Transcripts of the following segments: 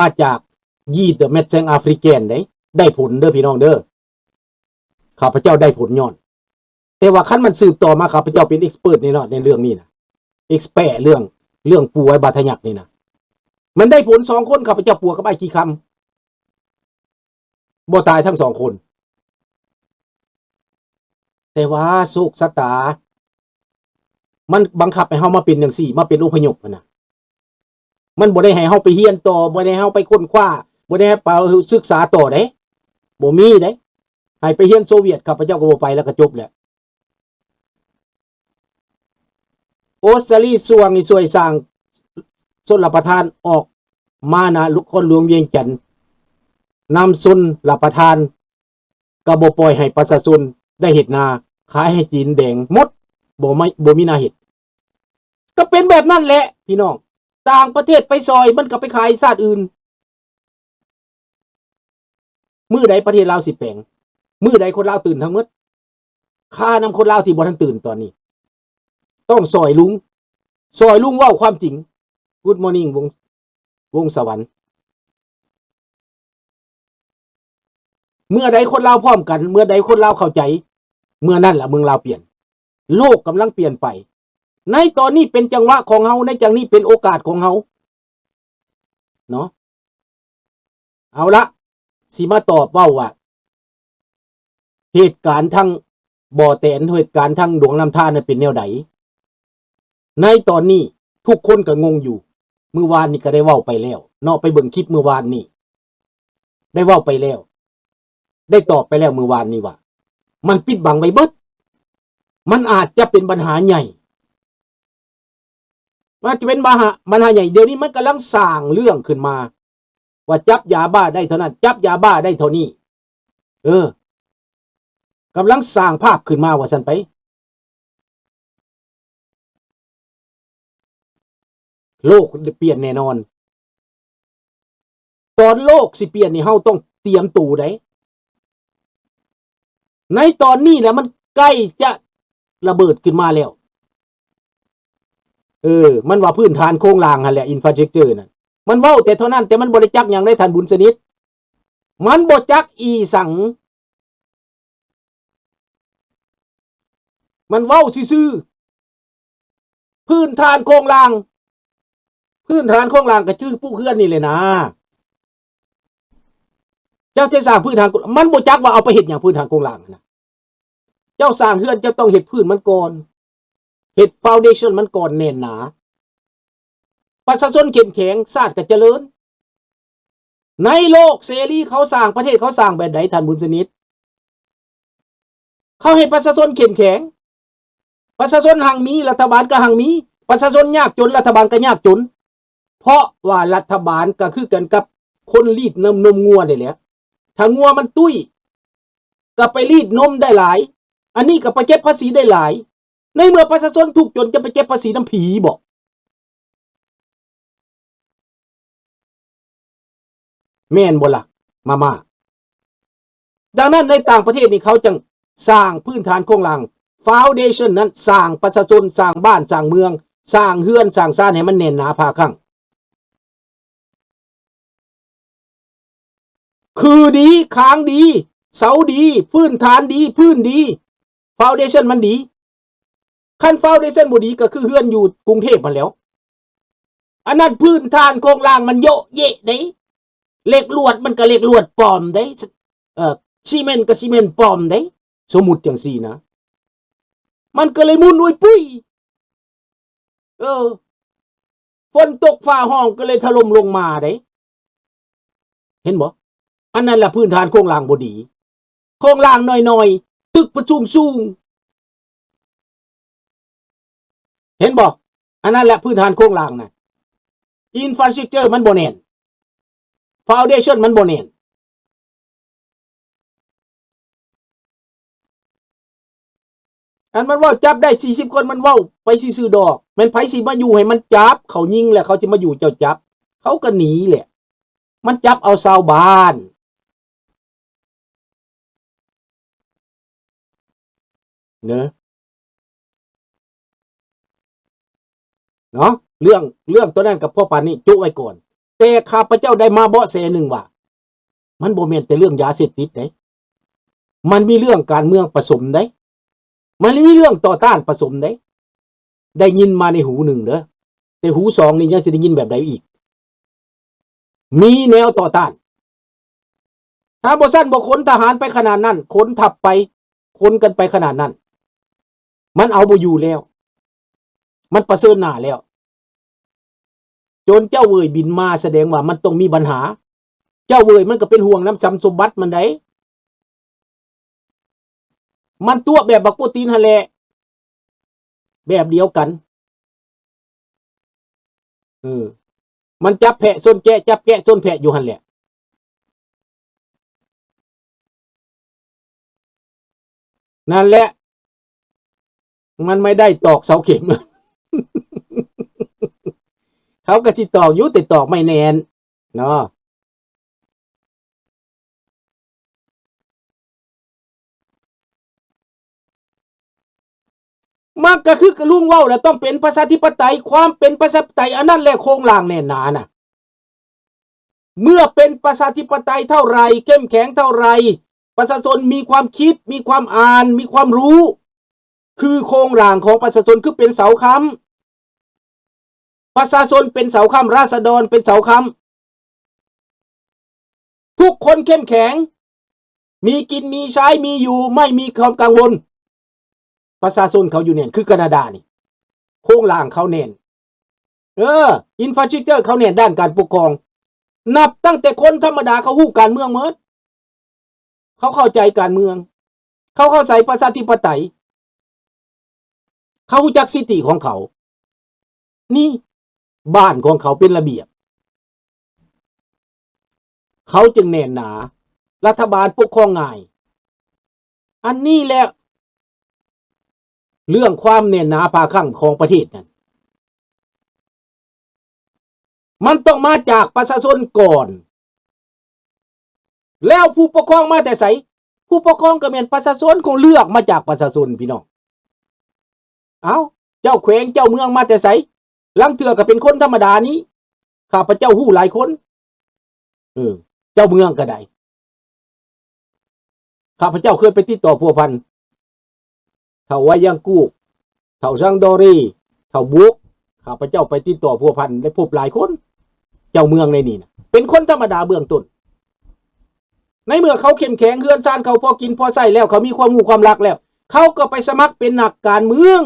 มาจากยีเดอะแมดแซงแอฟริกันได้ผลเด้อพี่น้องเด้อข้าพเจ้าได้ผลย้อนแต่ว่าคันมันสืบต่อมาข้าพเจ้าเป็นเอ็กซ์เพิร์ทนี่เนาะในเรื่องนี้นะเอ็กซ์แปร์เรื่องปูไว้บาทยักนี่นะมันได้ผล2 คนข้าพเจ้าปัวกับไอ้กี่คำบ่ตายทั้ง2 คนแต่ว่าโชคชะตามันบังคับให้เฮามาเป็นจังซี่มาเป็นอพยพนะมันบ่ได้ให้เฮาไปเรียนต่อบ่ได้ให้เฮาไปค้นคว้าบ่ได้ให้ไปศึกษาต่อเด้บ่มีเด้ให้ไปเรียนโซเวียตข้าพเจ้าก็บ่ไปแล้วก็จบแล้วออสเตรเลียสวงนี่ช่วยสร้างชนรับประทานออกมานะลูกคนหลวงเวียงจันทน์นำชนรับประทานก็บ่ปล่อยให้ประชาชนได้เฮ็ดนาขายให้จีนแดงหมดบ่มีนาเฮ็ดก็เป็นแบบนั้นแหละพี่น้องต่างประเทศไปซอยมันก็ไปขายชาติอื่นมื้อใดประเทศลาวสิแปลงมื้อใดคนลาวตื่นทั้งหมดค่านำคนลาวที่บ่ทันตื่นตอนนี้ต้องซอยลุงเว้าความจริง Good morning วงสวรรค์เมื่อใดคนลาวพร้อมกันเมื่อใดคนลาวเข้าใจเมื่อนั้นล่ะเมืองลาวเปลี่ยนโลกกำลังเปลี่ยนไปในตอนนี้เป็นจังหวะของเฮาในจังนี้เป็นโอกาสของเฮาเนาะเอาละสิมาตอบเว้าว่าเหตุการณ์ทั้งบ่อแตนเหตุการณ์ทั้งดวงน้ำท่านั้นเป็นแนวใดในตอนนี้ทุกคนก็งงอยู่มื้อวานนี้ก็ได้เว้าไปแล้วเนาะไปเบิ่งคลิปมื้อวานนี้ได้เว้าไปแล้วได้ตอบไปแล้วมื้อวานนี้ว่ามันปิดบังไว้เบิดมันอาจจะเป็นปัญหาใหญ่มันจะเป็นปัญหาใหญ่เดี๋ยวนี้มันกำลังสร้างเรื่องขึ้นมาว่าจับยาบ้าได้เท่านั้นจับยาบ้าได้เท่านี้กำลังสร้างภาพขึ้นมาว่าซั่นไปโลกเปลี่ยนแน่นอนตอนโลกสิเปลี่ยนนี่เฮาต้องเตรียมตัวได้ในตอนนี้แหละมันใกล้จะระเบิดขึ้นมาแล้วมันว่าพื้นฐานโครงสร้างหั่นแหละอินฟราสตรัคเจอร์น่ะมันเว้าแต่เท่านั้นแต่มันบ่ได้จักหยังได้ท่านบุญสนิทมันบ่จักอีสังมันเว้าซื่อๆพื้นฐานโครงสร้างก็คือผู้เคลื่อนนี่เลยนะเจ้าจะสร้างพื้นฐานมันบ่จักว่าเอาไปเฮ็ดหยังพื้นฐานโครงสร้างนะเจ้าสร้างเฮือนเจ้าต้องเฮ็ดพื้นมันก่อนเฮ็ดฟาวเดชั่นมันก่อนแน่นหนาประชาชนเข้มแข็งชาติก็เจริญในโลกเสรีเขาสร้างประเทศเขาสร้างแบบใดท่านบุญสนิทเขาให้ประชาชนเข้มแข็งประชาชนหังมีรัฐบาลก็หังมีประชาชนยากจนรัฐบาลก็ยากจนเพราะว่ารัฐบาลก็คือกันกับคนรีดนมงัวนี่แหละถ้างัวมันตุ้ยก็ไปรีดนมได้หลายอันนี้ก็ไปเก็บภาษีได้หลายในเมื่อประชาชนทุกข์จนจะไปเก็บภาษีน้ำผีบ่แม่นบ่ล่ะมาดังนั้นในต่างประเทศนี่เขาจึงสร้างพื้นฐานโครงสร้างฟาวเดชั่นนั้นสร้างประชาชนสร้างบ้านสร้างเมืองสร้างเฮือนสร้างซ่านให้มันแน่นหนาพาคั่งคือดีค้างดีเสาดีพื้นฐานดีพื้นดีฟาวเดชั่นมันดีคันฟาวเดชั่นบ่ดีก็คือเฮือนอยู่กรุงเทพมันแล้วอันนั้นพื้นฐานโครงสร้างมันโยะเยะเด้เหล็กลวดมันก็เหล็กลวดปลอมเด้ซีเมนต์ก็ซีเมนต์ปลอมเด้สมมุติจังซี่นะมันก็เลยมุนอุ้ยปุ้ยฝนตกฟ้าห้องก็เลยถล่มลงมาเด้เห็นบ่อันนั้นแหละพื้นฐานโครงสร้างบ่ดีโครงสร้างน้อยๆตึกประสูงเห็นบ่อันนั้นแหละพื้นฐานโครงสร้างน่ะอินฟราสตรัคเจอร์มันบ่แน่นฟาวเดชั่นมันบ่แน่นอันมันว่าจับได้40คนมันเว้าไปซื่อๆดอกแม่นไผสิมาอยู่ให้มันจับเขายิงแหละเขาสิมาอยู่เจ้าจับเขาก็หนีแหละมันจับเอาชาวบ้านเนาะเรื่องตัวนั้นกับพ่อปานนี้จุไว้ก่อน แต่ข้าพเจ้าได้มาเบาะแสหนึ่งว่ามันบ่แม่นแต่เรื่องยาเสพติดเด้มันมีเรื่องการเมืองผสมเด้มันมีเรื่องต่อต้านผสมเด้ได้ยินมาในหูหนึ่งเด้อแต่หูสองนี่ยังสิได้ยินแบบใดอีกมีแนวต่อต้านถ้าบ่ซั่นบ่ขนทหารไปขนาดนั้นขนทัพไปขนกันไปขนาดนั้นมันเอาบ่อยู่แล้วมันประเสริฐหน้าแล้วจนเจ้าเว่ยบินมาแสดงว่ามันต้องมีปัญหาเจ้าเว่ยมันก็เป็นห่วงน้ำซ้ำสมบัติมันได้มันตัวแบบบักโปรตีนหั่นแหละแบบเดียวกันมันจับแพะส้นแกะจับแกะส้นแพะอยู่หั่นแหละนั่นแหละมันไม่ได้ตอกเสาเข็ม เขาก็สิตอกอยู่แต่ตอกไม่แน่นเนาะมันก็คือกระลุงเว้าแล้วต้องเป็นประชาธิปไตยความเป็นประชาธิปไตยอันนั้นแหละโครงหลังแน่นหนาน่ะเมื่อเป็นประชาธิปไตยเท่าไรเข้มแข็งเท่าไรประชาชนมีความคิดมีความอ่านมีความรู้คือโครงหลังของประชาชนคือเป็นเสาค้ำประชาชนเป็นเสาค้ำราษฎรเป็นเสาค้ำทุกคนเข้มแข็งมีกินมีใช้มีอยู่ไม่มีความกังวลประชาชนเขาอยู่เนี่ยคือแคนาดานี่โครงหลังเขาเน้นอินฟราสตรัคเจอร์เขาเน้นด้านการปกครองนับตั้งแต่คนธรรมดาเขาฮู้การเมืองหมดเขาเข้าใจการเมืองเขาเข้าใจประชาธิปไตยเขารู้จักสิทธิของเขานี่บ้านของเขาเป็นระเบียบเขาจึงแน่นหนารัฐบาลปกครองง่ายอันนี้แหละเรื่องความแน่นหนาภาคคั่งของประเทศนั้นมันต้องมาจากประชาชนก่อนแล้วผู้ปกครองมาแต่ไสผู้ปกครองก็เป็นประชาชนคงเลือกมาจากประชาชนพี่น้องเจ้าแขวงเจ้าเมืองมาแต่ไสลังเถื่อก็เป็นคนธรรมดานี้ข้าพเจ้าฮู้หลายคนเจ้าเมืองก็ได้ข้าพเจ้าเคยไปติดต่อพัวพันเท่าว่ายังกู้เท่าซังดอรีเท่าบุกข้าพเจ้าไปติดต่อพัวพันได้พบหลายคนเจ้าเมืองในนี่นะเป็นคนธรรมดาเบื้องต้นในเมื่อเขาเข้มแข็งเฮือนซานเขาพอกินพอใส่แล้วเขามีความรู้ความรักแล้วเขาก็ไปสมัครเป็นนักการเมือง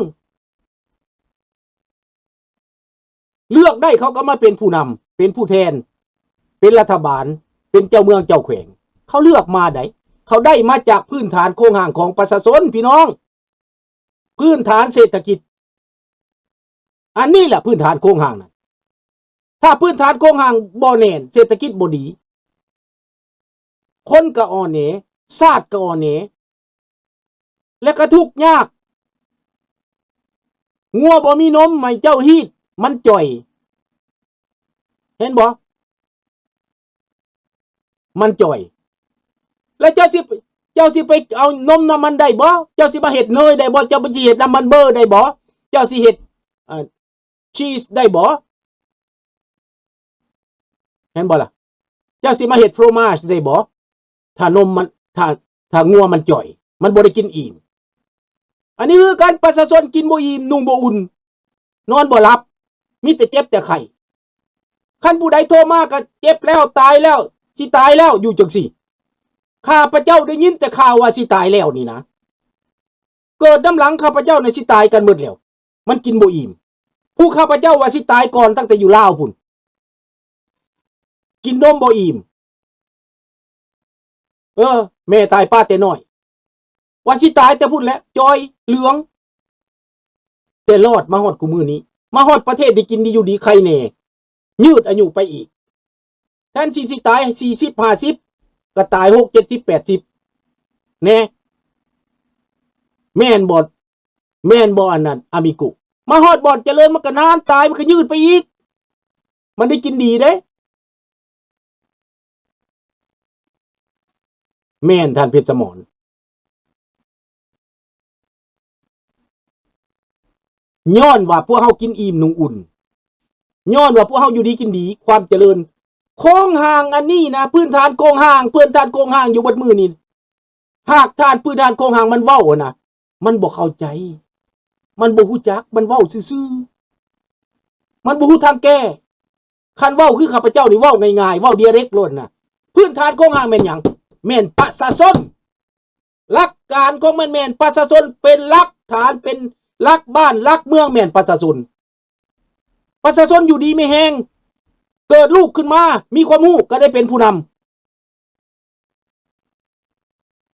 เลือกได้เขาก็มาเป็นผู้นำเป็นผู้แทนเป็นรัฐบาลเป็นเจ้าเมืองเจ้าแขวงเขาเลือกมาได้เขาได้มาจากพื้นฐานโครงสร้างของประชาชนพี่น้องพื้นฐานเศรษฐกิจอันนี้แหละพื้นฐานโครงสร้างนั้นถ้าพื้นฐานโครงสร้างบ่แน่นเศรษฐกิจบ่ดีคนก็อ่อนแอชาติก็อ่อนแอและก็ทุกข์ยากงัวบ่มีนมไม่เจ้าฮีดมันจ่อยเห็นบ่มันจ่อยแล้วเจ้าสิไปเอานมน้ำมันได้บ่เจ้าสิมาเฮ็ดเนยได้บ่เจ้าสิเฮ็ดน้ำมันเบอร์ได้บ่เจ้าสิเฮ็ดชีสได้บ่เห็นบ่ล่ะเจ้าสิมาเฮ็ดฟรอมาจได้บ่ถ้านมมันถ้างัวมันจ่อยมันบ่ได้กินอิ่มอันนี้คือการประชาชนกินบ่อิ่มนุ่งบ่อุ่นนอนบ่หลับมีแต่เจ็บแต่ไข้คันผู้ใดโทรมาก็เจ็บแล้วตายแล้วสิตายแล้วอยู่จังซี่ข้าพเจ้าได้ยินแต่ข่าวว่าสิตายแล้วนี่นะเกิดน้ำหลังข้าพเจ้าในสิตายกันหมดแล้วมันกินบ่อิ่มผู้ข้าพเจ้าว่าสิตายก่อนตั้งแต่อยู่ลาวพุ่นกินนมบ่อิ่มแม่ตายป้าแต่น้อยว่าสิตายแต่พุ่นแล้วจอยเหลืองแต่รอดมาฮอดกูมื้อนี้มาฮอดประเทศที่กินดีอยู่ดีใครแน่ยืดอายุไปอีกแทนสิตาย40 50ก็ตาย6 70 80แน่แม่นบ่อันนั้นอามิกุมาฮอดบ่อนเจริญมันก็นานตายมันก็ยืดไปอีกมันได้กินดีเด้แม่นท่านเพชรสมรย้อนว่าพวกเฮากินอิ่มนุ่งอุ่นย้อนว่าพวกเฮาอยู่ดีกินดีความเจริญ โครงห่างอันนี้นะพื้นฐานโครงห่างอยู่บนมือนี่หากฐานพื้นฐานโครงห่างมันเว้านะมันบ่เข้าใจมันบ่ฮู้จักมันเว้าซื่อๆมันบ่ฮู้ทางแก้คันเว้าคือข้าพเจ้านี่เว้าง่ายๆเว้าเดียเร็กล้นนะพื้นฐานโครงห่างแม่นหยังแม่นประชาชนหลักการของมันแม่นประชาชนเป็นหลักฐานเป็นหลักบ้านหลักเมืองแม่นประชาชนอยู่ดีไม่แห้งเกิดลูกขึ้นมามีความรู้ก็ได้เป็นผู้น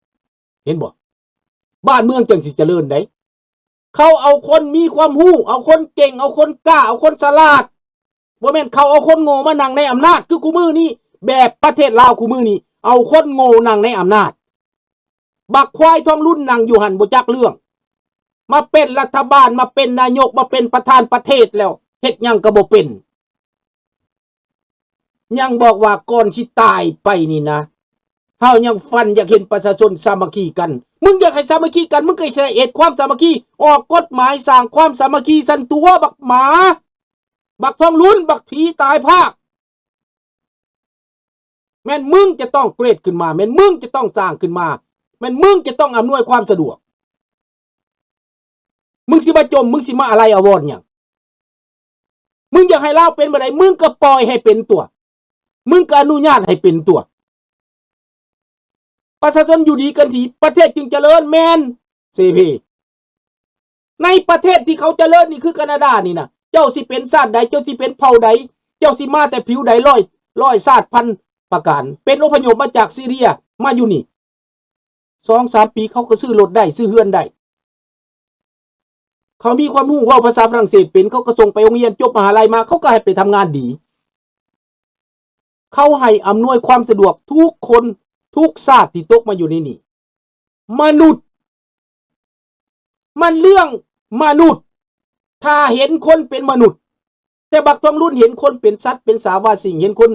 ำเห็นบ่บ้านเมืองจังสิเจริญได้เขาเอาคนมีความรู้เอาคนเก่งเอาคนกล้าเอาคนฉลาดบ่แม่นเขาเอาคนโง่มานั่งในอำนาจคือกูมือนี้แบบประเทศลาวกูมือนี้เอาคนโง่นั่งในอำนาจบักควายท้องรุ่นนั่งอยู่หันบ่จักเรื่องมาเป็นรัฐบาลมาเป็นนายกมาเป็นประธานประเทศแล้วเฮ็ดหยังก็บ่เป็นยังบอกว่าก่อนสิตายไปนี่นะเฮายังฟันอยากเห็นประชาชนสามัคคีกันมึงอยากให้สามัคคีกันมึงก็ใช้เหตุความสามัคคีออกกฎหมายสร้างความสามัคคีสันตัวบักหมาบักท้องรุ่นบักผีตายภาคแม่นมึงจะต้องเกรดขึ้นมาแม่นมึงจะต้องสร้างขึ้นมาแม่นมึงจะต้องอำนวยความสะดวกมึงสิมาจมมึงสิมาอะไรอาวรหยังมึงอยากให้ลาวเป็นบ่ได้มึงก็ปล่อยให้เป็นตัวมึงก็อนุญาตให้เป็นตัวประชาชนอยู่ดีกันทีประเทศจึงเจริญแมนCPในประเทศที่เขาเจริญนี่คือแคนาดานี่นะเจ้าสิเป็นชาติใดเจ้าสิเป็นเผ่าใดเจ้าสิมาแต่ผิวใดร้อยชาติพันประการเป็นอพยพมาจากซีเรียมาอยู่นี่ 2-3 ปีเขาก็ซื้อรถได้ซื้อเฮือนได้เขามีความรู้ว่าภาษาฝรั่งเศสเป็นเขาก็ส่งไปโรงเรียนจบมหาลัยมาเขาก็ให้ไปทำงานดีเขาให้อำนวยความสะดวกทุกคนทุกชาติที่ตกมาอยู่ในนี่มนุษย์มันเรื่องมนุษย์ถ้าเห็นคนเป็นมนุษย์แต่บักท้องรุ่นเห็นคนเป็นสัตว์เป็นสาวาสิ่งเห็นคน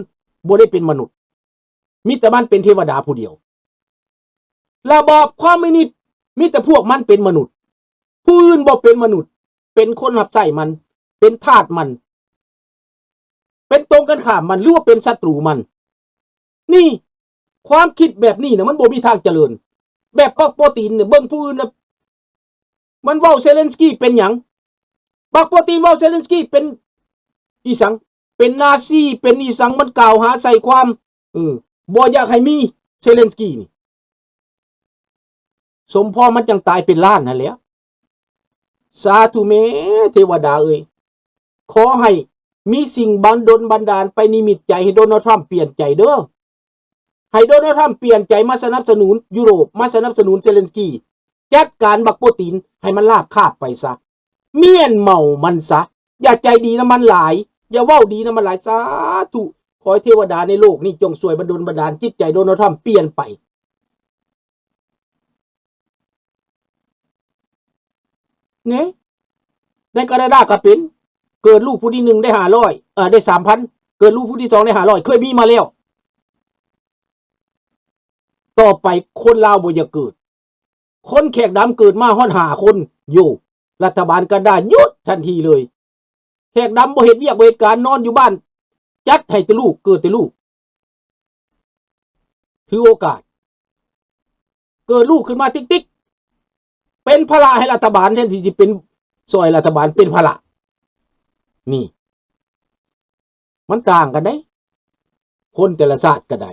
บ่ได้เป็นมนุษย์มีแต่มันเป็นเทวดาผู้เดียวระบอบความไม่นิดมีแต่พวกมันเป็นมนุษย์ผู้อื่นบ่เป็นมนุษย์เป็นคนรับใช้มันเป็นทาสมันเป็นตรงกันข้ามมันหรือว่าเป็นศัตรูมันนี่ความคิดแบบนี้นะมันบ่มีทางเจริญแบบปักโปรตีนเนี่ยเบิ่งผู้อื่นนะมันเว้าเซเลนสกี้เป็นหยังปักโปรตีนเว้าเซเลนสกี้เป็นอีสังเป็นนาซีเป็นอีสังมันกล่าวหาใส่ความบ่อยากให้มีเซเลนสกี้นี่สมพ่อมันจังตายเป็นล้านนั่นแหละสาธุเมเทวดาเอ้ยขอให้มีสิ่งบันดาลไปนิมิตใจให้โดนัลด์ทรัมป์เปลี่ยนใจเด้อให้โดนัลด์ทรัมป์เปลี่ยนใจมาสนับสนุนยุโรปมาสนับสนุนเซเลนสกี้จัดการบักโปรตีนให้มันลาบคาบไปซะเมียนเมามันซะอย่าใจดีนะมันหลายอย่าเว้าดีนะมันหลายสาธุขอให้เทวดาในโลกนี้จงช่วยบันดาลจิตใจโดนัลด์ทรัมป์เปลี่ยนไปเนี่ยในแคนาดาก็เป็นเกิดลูกผู้ที่1ได้500ได้ 3,000 เกิดลูกผู้ที่2ได้500เคยมีมาแล้วต่อไปคนลาวบ่อย่าเกิดคนแขกดำเกิดมาฮอด5คนอยู่รัฐบาลก็ได้หยุดทันทีเลยแขกดำบ่เฮ็ดเวียกบ่เฮ็ดการนอนอยู่บ้านจัดให้แต่ลูกเกิดแต่ลูกถือโอกาสเกิดลูกขึ้นมาติ๊กๆเป็นภาระให้รัฐบาลแทนที่จะเป็นซอยรัฐบาลเป็นภาระนี่มันต่างกันได้คนแต่ละชาติก็ได้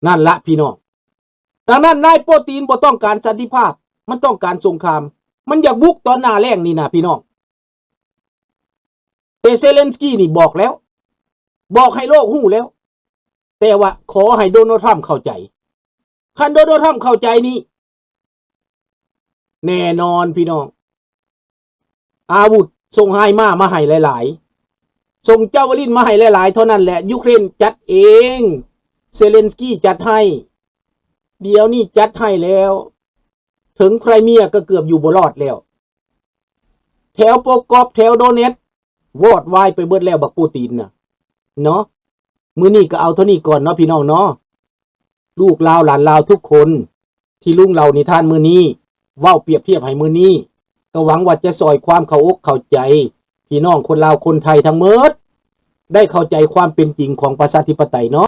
นั่นละพี่น้องดังนั้นนายโปรตีนบ่ต้องการสันติภาพมันต้องการสงครามมันอยากบุกตอนหน้าแล้งนี่นะพี่น้องแต่เซเลนสกี้นี่บอกแล้วบอกให้โลกรู้แล้วแต่ว่าขอให้โดนัลด์ทรัมป์เข้าใจคันโดนัลด์ทรัมป์เข้าใจนี่แน่นอนพี่น้องอาวุธส่งให้มาให้หลายๆส่งเจ้าวลินมาให้หลายๆเท่านั้นแหละยูเครนจัดเองเซเลนสกี้จัดให้เดี๋ยวนี้จัดให้แล้วถึงไครเมียก็เกือบอยู่บ่รอดแล้วแถวโปกอบแถวโดเนตวอดวายไปเบิดแล้วบักปูตินนะเนาะมื้อนี้ก็เอาเท่านี้ก่อนเนาะพี่น้องเนาะลูกลาวหลานลาวทุกคนที่ลุงเรานิทานมื้อนี้เว้าเปรียบเทียบให้มื้อนี้ก็หวังว่าจะซอยความเข้าอกเข้าใจพี่น้องคนลาวคนไทยทั้งหมด ได้เข้าใจความเป็นจริงของประชาธิปไตยเนาะ